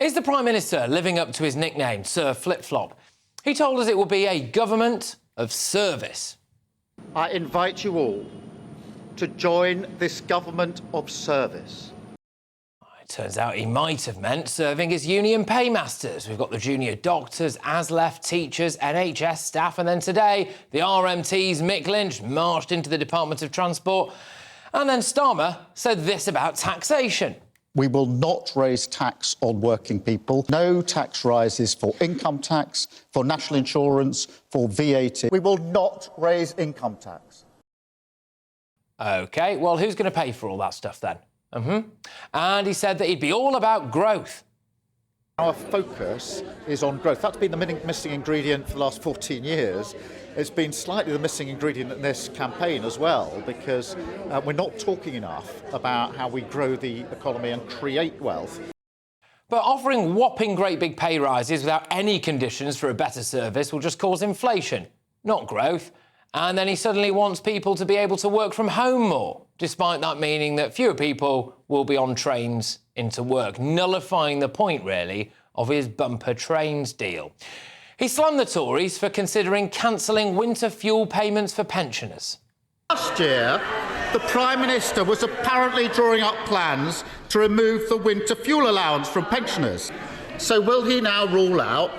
Is the Prime Minister living up to his nickname, Sir Flip-Flop? He told us it will be a government of service. I invite you all to join this government of service. It turns out he might have meant serving as union paymasters. We've got the junior doctors, ASLEF, teachers, NHS staff, and then today, the RMTs, Mick Lynch, marched into the Department of Transport. And then Starmer said this about taxation. We will not raise tax on working people. No tax rises for income tax, for national insurance, for VAT. We will not raise income tax. OK, well, who's going to pay for all that stuff then? And he said that he'd be all about growth. Our focus is on growth. That's been the missing ingredient for the last 14 years. It's been slightly the missing ingredient in this campaign as well, because we're not talking enough about how we grow the economy and create wealth. But offering whopping great big pay rises without any conditions for a better service will just cause inflation, not growth. And then he suddenly wants people to be able to work from home more, despite that meaning that fewer people will be on trains into work, nullifying the point, really, of his bumper trains deal. He slammed the Tories for considering cancelling winter fuel payments for pensioners. Last year, the Prime Minister was apparently drawing up plans to remove the winter fuel allowance from pensioners. So will he now rule out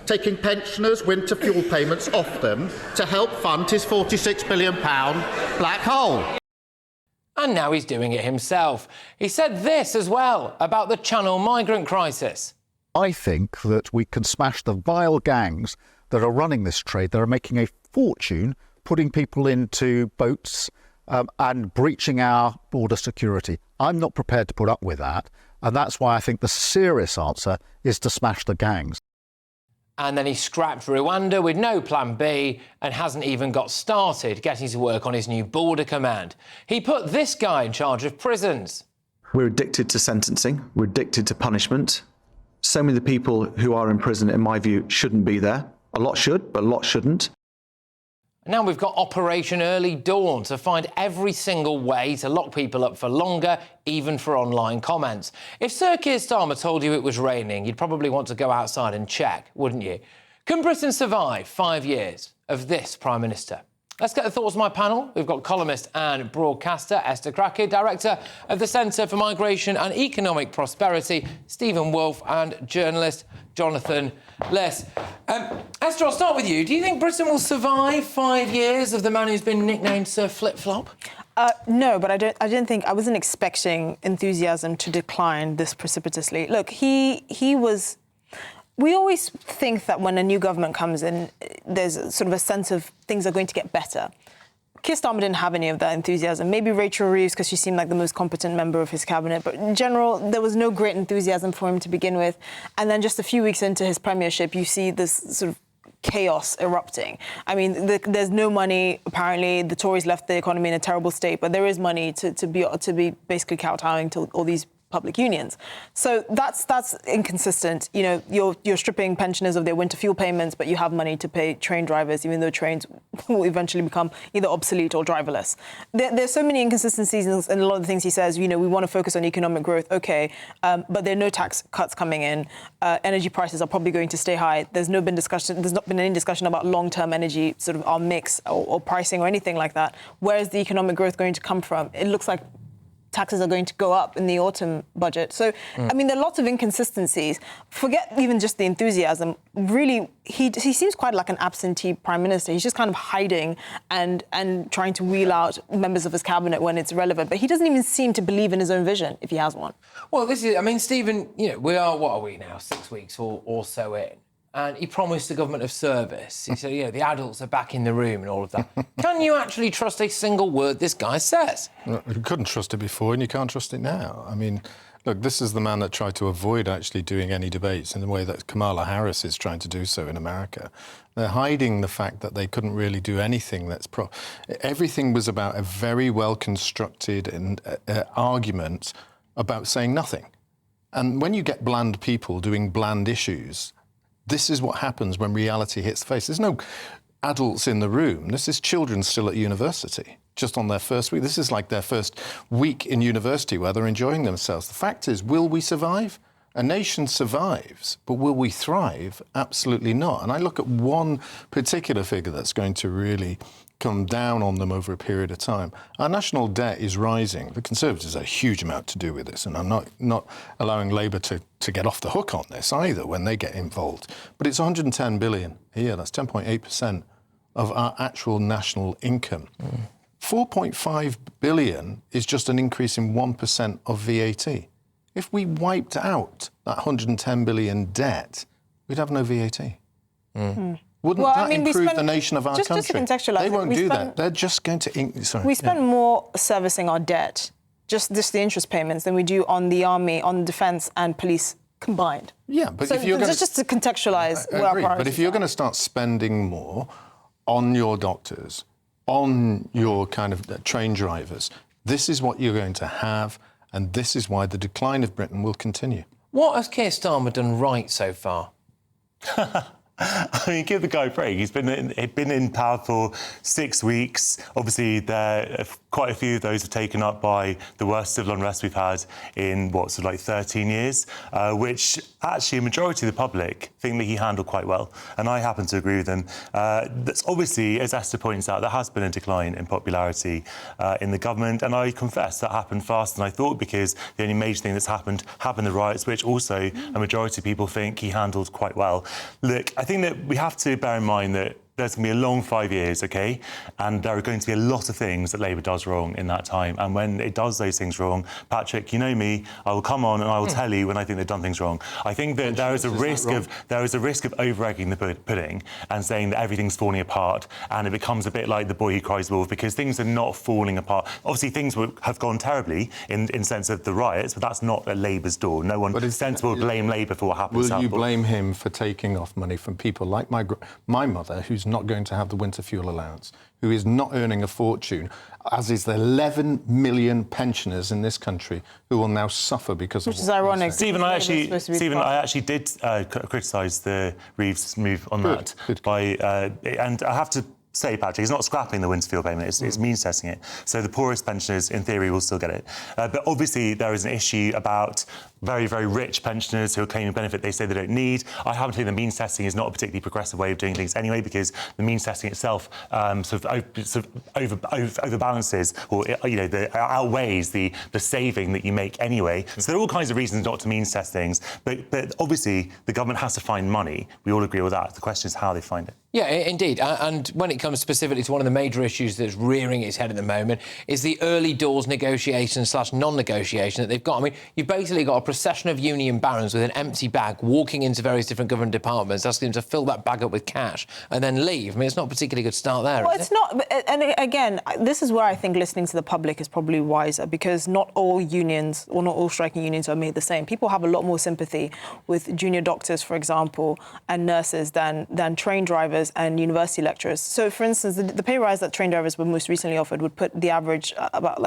taking pensioners' winter fuel payments off them to help fund his £46 billion black hole? And now he's doing it himself. He said this as well about the Channel migrant crisis. I think that we can smash the vile gangs that are running this trade, that are making a fortune putting people into boats and breaching our border security. I'm not prepared to put up with that, and that's why I think the serious answer is to smash the gangs. And then he scrapped Rwanda with no plan B and hasn't even got started getting to work on his new border command. He put this guy in charge of prisons. We're addicted to sentencing. We're addicted to punishment. So many of the people who are in prison, in my view, shouldn't be there. A lot should, but a lot shouldn't. Now we've got Operation Early Dawn to find every single way to lock people up for longer, even for online comments. If Sir Keir Starmer told you it was raining, you'd probably want to go outside and check, wouldn't you? Can Britain survive 5 years of this Prime Minister? Let's get the thoughts of my panel. We've got columnist and broadcaster Esther Crackey, director of the Centre for Migration and Economic Prosperity, Stephen Wolfe, and journalist Jonathan Liss. Esther, I'll start with you. Do you think Britain will survive 5 years of the man who's been nicknamed Sir Flip-Flop? No, but I wasn't expecting enthusiasm to decline this precipitously. Look, he was. We always think that when a new government comes in, there's sort of a sense of things are going to get better. Keir Starmer didn't have any of that enthusiasm. Maybe Rachel Reeves, because she seemed like the most competent member of his cabinet. But in general, there was no great enthusiasm for him to begin with. And then just a few weeks into his premiership, you see this sort of chaos erupting. I mean, there's no money. Apparently, the Tories left the economy in a terrible state, but there is money to be basically kowtowing to all these public unions. So that's inconsistent. You know, you're stripping pensioners of their winter fuel payments, but you have money to pay train drivers, even though trains will eventually become either obsolete or driverless. There's so many inconsistencies in a lot of the things he says. You know, we want to focus on economic growth, okay, but there are no tax cuts coming in. Energy prices are probably going to stay high. There's not been any discussion about long-term energy, sort of our mix or pricing or anything like that. Where is the economic growth going to come from? It looks like taxes are going to go up in the autumn budget. So, I mean, there are lots of inconsistencies. Forget even just the enthusiasm. Really, he seems quite like an absentee prime minister. He's just kind of hiding and trying to wheel out members of his cabinet when it's relevant. But he doesn't even seem to believe in his own vision, if he has one. Well, Stephen, you know, what are we now, 6 weeks or so in? And he promised a government of service. He said, you know, the adults are back in the room and all of that. Can you actually trust a single word this guy says? Well, you couldn't trust it before and you can't trust it now. I mean, look, this is the man that tried to avoid actually doing any debates in the way that Kamala Harris is trying to do so in America. They're hiding the fact that they couldn't really do anything that's everything was about a very well-constructed argument about saying nothing. And when you get bland people doing bland issues, this is what happens when reality hits the face. There's no adults in the room. This is children still at university, just on their first week. This is like their first week in university where they're enjoying themselves. The fact is, will we survive? A nation survives, but will we thrive? Absolutely not. And I look at one particular figure that's going to really come down on them over a period of time. Our national debt is rising. The Conservatives have a huge amount to do with this, and I'm not allowing Labour to get off the hook on this either when they get involved. But it's 110 billion a year. That's 10.8% of our actual national income. 4.5 billion is just an increase in 1% of VAT. If we wiped out that 110 billion debt, we'd have no VAT. Wouldn't that improve the nation of our country? Just to contextualise, they won't do that. They're just going to... We spend more servicing our debt, just the interest payments, than we do on the army, on defence and police combined. Yeah, but so if you're going to... Just to contextualise where our priorities are. But if you're going to start spending more on your doctors, on your kind of train drivers, this is what you're going to have, and this is why the decline of Britain will continue. What has Keir Starmer done right so far? I mean, give the guy a break. He's been in power for 6 weeks. Obviously, quite a few of those have taken up by the worst civil unrest we've had in, 13 years, which actually a majority of the public think that he handled quite well. And I happen to agree with them. That's obviously, as Esther points out, there has been a decline in popularity in the government. And I confess that happened faster than I thought, because the only major thing that's happened the riots, which also a majority of people think he handled quite well. Look, I think that we have to bear in mind that there's going to be a long 5 years, OK? And there are going to be a lot of things that Labour does wrong in that time. And when it does those things wrong, Patrick, you know me, I will come on and I will tell you when I think they've done things wrong. I think that there is a risk of over-egging the pudding and saying that everything's falling apart, and it becomes a bit like the boy who cries wolf, because things are not falling apart. Obviously, things have gone terribly in sense of the riots, but that's not at Labour's door. No one sensible will blame Labour for what happened. Will you blame him for taking off money from people like my mother, who's not going to have the winter fuel allowance, who is not earning a fortune, as is the 11 million pensioners in this country who will now suffer because of Which is ironic. Stephen, I actually did criticise the Reeves move on that. And I have to say, Patrick, he's not scrapping the winter fuel payment, it's means testing it. So the poorest pensioners, in theory, will still get it. But obviously, there is an issue about very, very rich pensioners who are claiming benefit they say they don't need. I happen to think the means testing is not a particularly progressive way of doing things anyway, because the means testing itself overbalances or outweighs the saving that you make anyway. So there are all kinds of reasons not to means test things. But obviously, the government has to find money. We all agree with that. The question is how they find it. Yeah, indeed. And when it comes specifically to one of the major issues that's rearing its head at the moment is the early doors negotiation / non-negotiation that they've got. I mean, you've basically got a procession of union barons with an empty bag walking into various different government departments, asking them to fill that bag up with cash and then leave. I mean, it's not a particularly good start there, Well, it's not. And again, this is where I think listening to the public is probably wiser, because not all unions or not all striking unions are made the same. People have a lot more sympathy with junior doctors, for example, and nurses than train drivers and university lecturers. So, for instance, the pay rise that train drivers were most recently offered would put the average about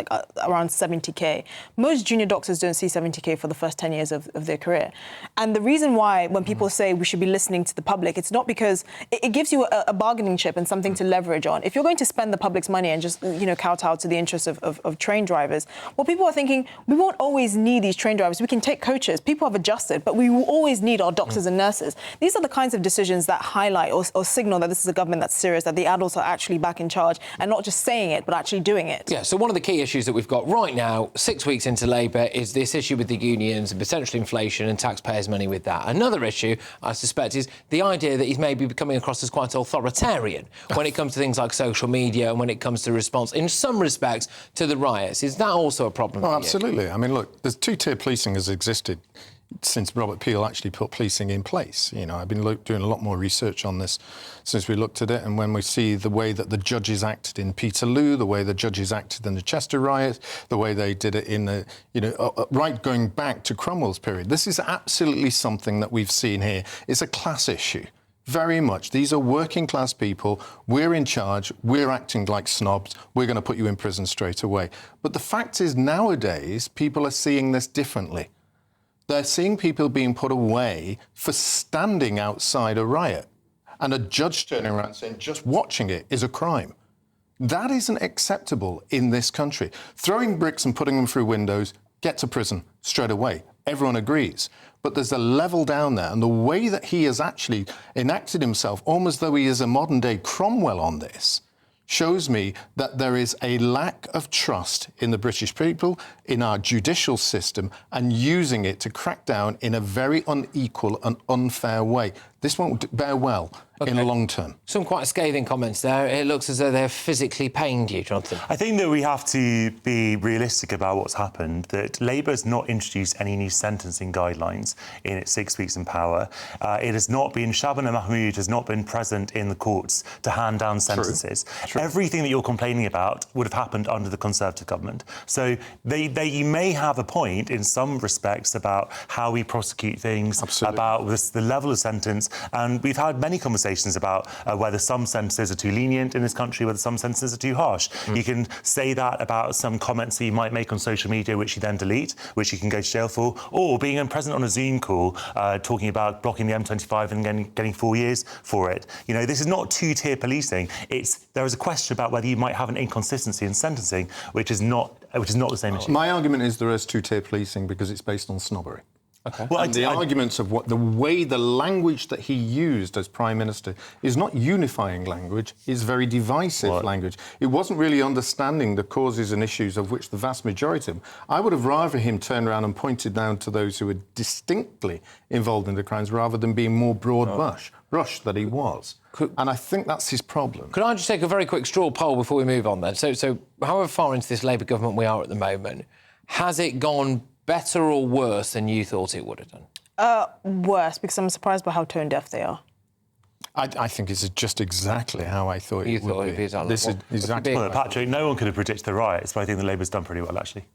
around 70k. Most junior doctors don't see 70k for the first 10 years of their career. And the reason why, when people say we should be listening to the public, it's not because it gives you a bargaining chip and something to leverage on. If you're going to spend the public's money and just kowtow to the interests of train drivers, well, people are thinking we won't always need these train drivers. We can take coaches. People have adjusted, but we will always need our doctors and nurses. These are the kinds of decisions that highlight or signal that this is a government that's serious, that the adults are actually back in charge and not just saying it, but actually doing it. Yeah, so one of the key issues that we've got right now, 6 weeks into Labour, is this issue with the unions and potential inflation and taxpayers' money with that. Another issue, I suspect, is the idea that he's maybe coming across as quite authoritarian when it comes to things like social media and when it comes to response, in some respects, to the riots. Is that also a problem for you? Absolutely. I mean, look, there's two-tier policing has existed since Robert Peel actually put policing in place. I've been doing a lot more research on this since we looked at it, and when we see the way that the judges acted in Peterloo, the way the judges acted in the Chester riot, the way they did it in the, right going back to Cromwell's period, this is absolutely something that we've seen here. It's a class issue. Very much. These are working class people. We're in charge. We're acting like snobs. We're going to put you in prison straight away. But the fact is, nowadays, people are seeing this differently. They're seeing people being put away for standing outside a riot, and a judge turning around saying just watching it is a crime. That isn't acceptable in this country. Throwing bricks and putting them through windows, get to prison straight away. Everyone agrees. but there's a level down there. And the way that he has actually enacted himself, almost though he is a modern-day Cromwell on this, shows me that there is a lack of trust in the British people, in our judicial system, and using it to crack down in a very unequal and unfair way. This won't bear well in the long term. Some quite scathing comments there. It looks as though they've physically pained you, Jonathan. I think that we have to be realistic about what's happened, that Labour has not introduced any new sentencing guidelines in its 6 weeks in power. It has not been, Shabana Mahmood has not been present in the courts to hand down sentences. True. Everything that you're complaining about would have happened under the Conservative government. So you may have a point in some respects about how we prosecute things, about the level of sentence, and we've had many conversations about whether some sentences are too lenient in this country, whether some sentences are too harsh. You can say that about some comments that you might make on social media, which you then delete, which you can go to jail for, or being present on a Zoom call, talking about blocking the M25 and getting 4 years for it. You know, this is not two-tier policing. There is a question about whether you might have an inconsistency in sentencing, which is not the same issue. My argument is there is two-tier policing because it's based on snobbery. Okay. Well, and the arguments of the language that he used as Prime Minister is not unifying language, is very divisive language. It wasn't really understanding the causes and issues of which the vast majority of them. I would have rather him turned around and pointed down to those who were distinctly involved in the crimes rather than being more broad brush that he was. And I think that's his problem. Could I just take a very quick straw poll before we move on then? So however far into this Labour government we are at the moment, has it gone better or worse than you thought it would have done? Worse, because I'm surprised by how tone-deaf they are. I think it's just exactly how I thought it would be. This is exactly. Well, Patrick, no one could have predicted the riots, but I think the Labour's done pretty well, actually.